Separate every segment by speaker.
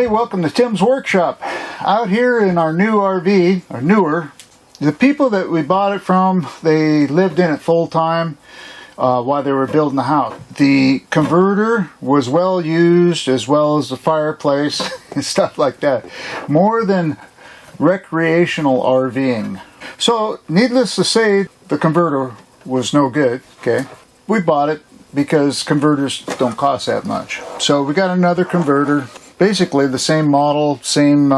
Speaker 1: Hey, welcome to Tim's Workshop. Out here in our new RV, or newer, the people that we bought it from, they lived in it full time while they were building the house. The converter was well used, as well as the fireplace and stuff like that. More than recreational RVing. So, needless to say, the converter was no good, okay? We bought it because converters don't cost that much. So we got another converter, basically the same model, same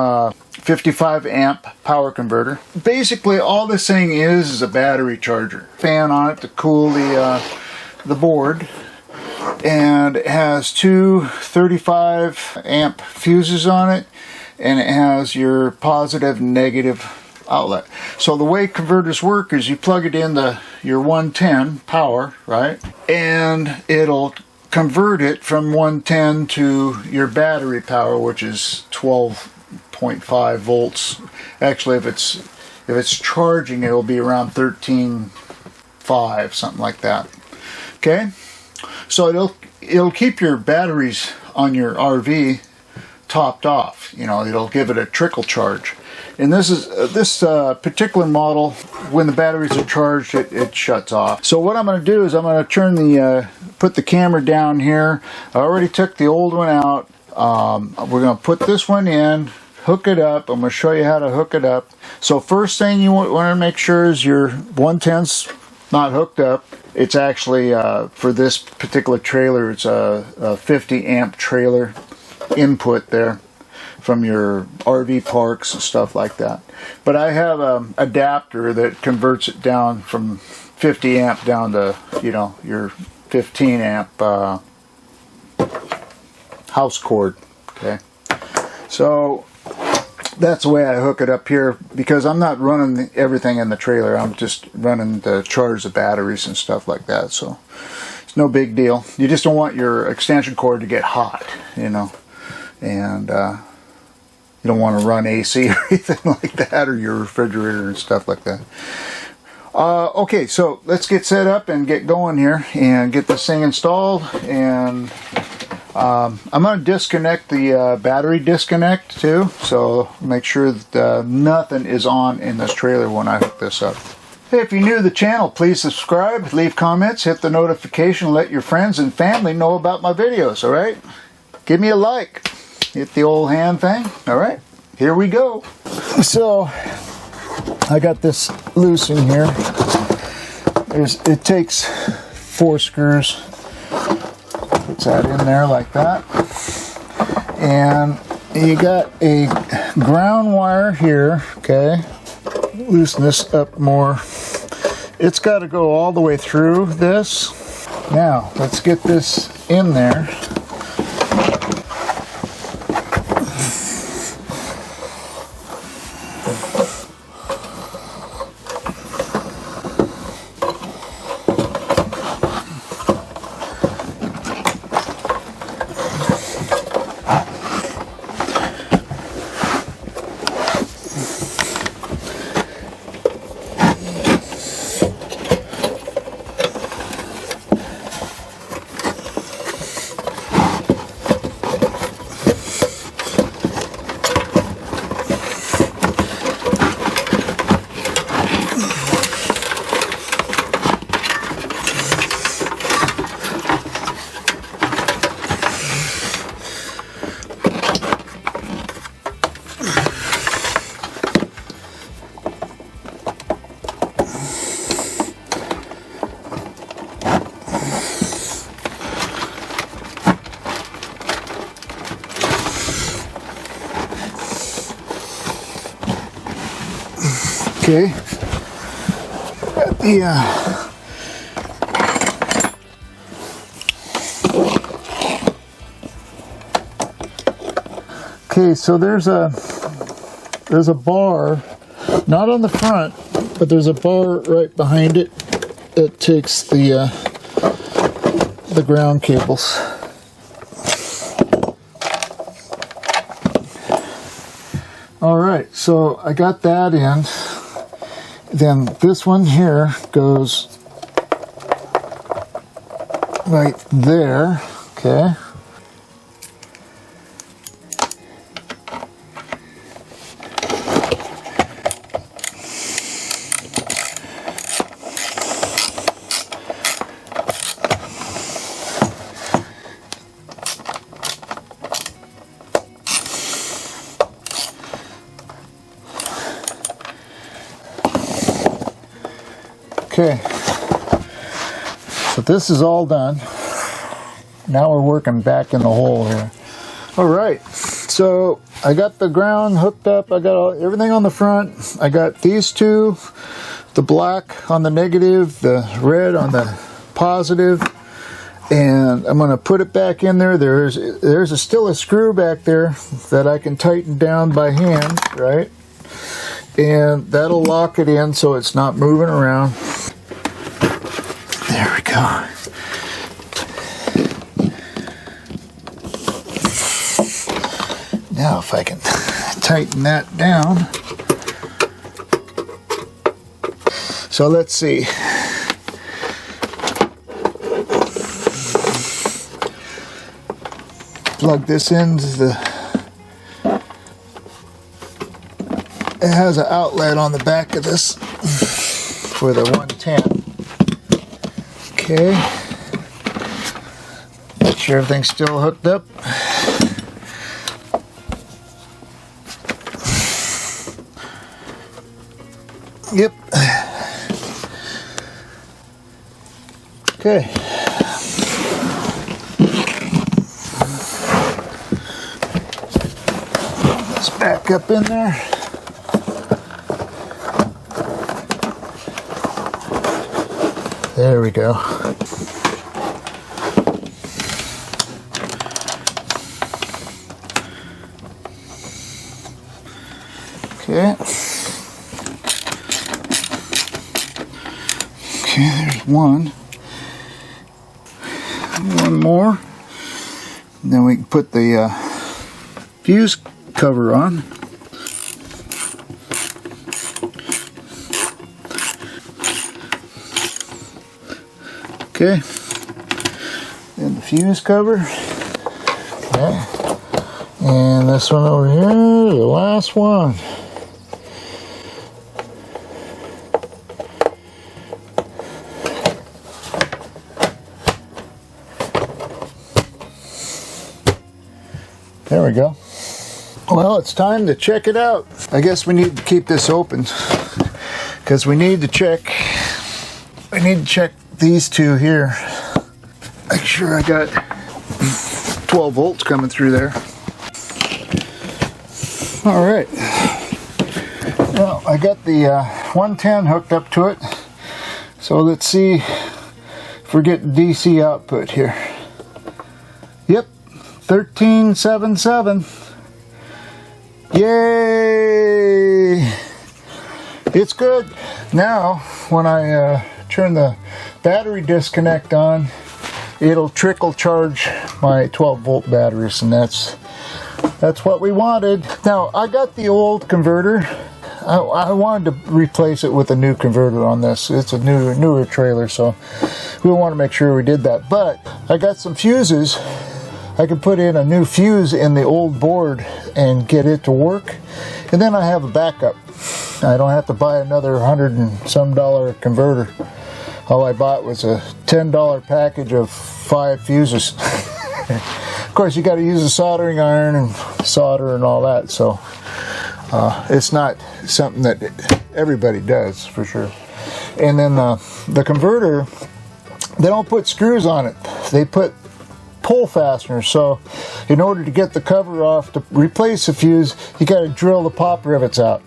Speaker 1: 55 amp power converter. Basically all this thing is a battery charger. Fan on it to cool the board, and it has two 35 amp fuses on it, and it has your positive and negative outlet. So the way converters work is you plug it in your 110 power, right? And it'll convert it from 110 to your battery power, which is 12.5 volts. Actually, if it's charging, it'll be around 13.5, something like that. Okay? So it'll keep your batteries on your RV topped off. You know, it'll give it a trickle charge. And this particular model, when the batteries are charged, it shuts off. So what I'm going to do is I'm going to put the camera down here. I already took the old one out. We're going to put this one in, hook it up. I'm going to show you how to hook it up. So first thing you want to make sure is your 110's not hooked up. It's actually, for this particular trailer, it's a 50 amp trailer input there from your RV parks and stuff like that. But I have an adapter that converts it down from 50 amp down to, you know, your 15 amp house cord. Okay, so that's the way I hook it up here, because I'm not running everything in the trailer. I'm just running to charge the batteries and stuff like that. So it's no big deal. You just don't want your extension cord to get hot, you know, and you don't want to run AC or anything like that, or your refrigerator and stuff like that. Okay, so let's get set up and get going here and get this thing installed. And I'm going to disconnect the battery disconnect too, so make sure that nothing is on in this trailer when I hook this up. Hey, if you're new to the channel, please subscribe, leave comments, hit the notification, let your friends and family know about my videos, alright? Give me a like. Hit the old hand thing. Alright, here we go. So, I got this loose in here. It takes 4 screws. Puts that in there like that. And you got a ground wire here, okay? Loosen this up more. It's got to go all the way through this. Now, let's get this in there. Okay, got the okay, so there's a bar, not on the front, but there's a bar right behind it that takes the ground cables. All right, so I got that in. Then this one here goes right there, okay? Okay, so this is all done. Now we're working back in the hole here. All right, so I got the ground hooked up. I got everything on the front. I got these two, the black on the negative, the red on the positive, and I'm going to put it back in there. There's still a screw back there that I can tighten down by hand, right? And that'll lock it in so it's not moving around. There we go. Now if I can tighten that down. So let's see. Plug this into the... It has an outlet on the back of this for the 110. Okay. Make sure everything's still hooked up. Yep. Okay. Let's back up in there. There we go. Okay. Okay, there's one. One more. And then we can put the fuse cover on. Okay. Then the fuse cover. Okay. And this one over here, the last one. There we go. Well, it's time to check it out. I guess we need to keep this open because we need to check these two here. Make sure I got 12 volts coming through there. All right. Well, I got the 110 hooked up to it. So let's see if we're getting DC output here. Yep, 1377. Yay! It's good. Now, when I turn the battery disconnect on, it'll trickle charge my 12 volt batteries, and that's what we wanted. Now, I got the old converter. I wanted to replace it with a new converter on this. It's a newer trailer, so we want to make sure we did that. But I got some fuses. I can put in a new fuse in the old board and get it to work, and then I have a backup. I don't have to buy another $100 and some converter. All I bought was a $10 package of 5 fuses. Of course, you got to use a soldering iron and solder and all that, so it's not something that everybody does, for sure. And then the converter, they don't put screws on it. They put pull fasteners, so in order to get the cover off to replace the fuse, you got to drill the pop rivets out.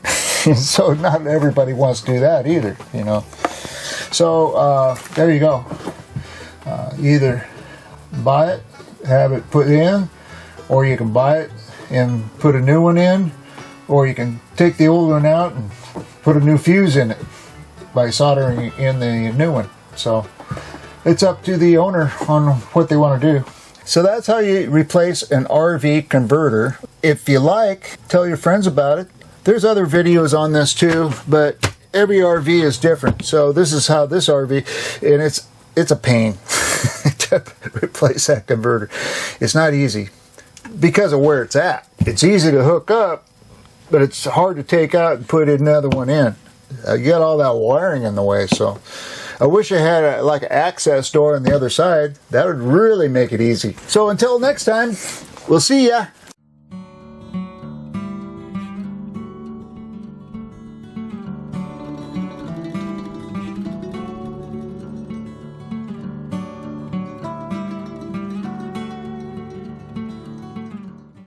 Speaker 1: So not everybody wants to do that either, you know. So there you go. Either buy it, have it put in, or you can buy it and put a new one in, or you can take the old one out and put a new fuse in it by soldering in the new one. So it's up to the owner on what they want to do. So that's how you replace an RV converter. If you like, tell your friends about it. There's other videos on this too, but every RV is different. So this is how this RV, and it's a pain to replace that converter. It's not easy because of where it's at. It's easy to hook up, but it's hard to take out and put another one in. You got all that wiring in the way, so I wish I had like an access door on the other side. That would really make it easy. So until next time, we'll see ya.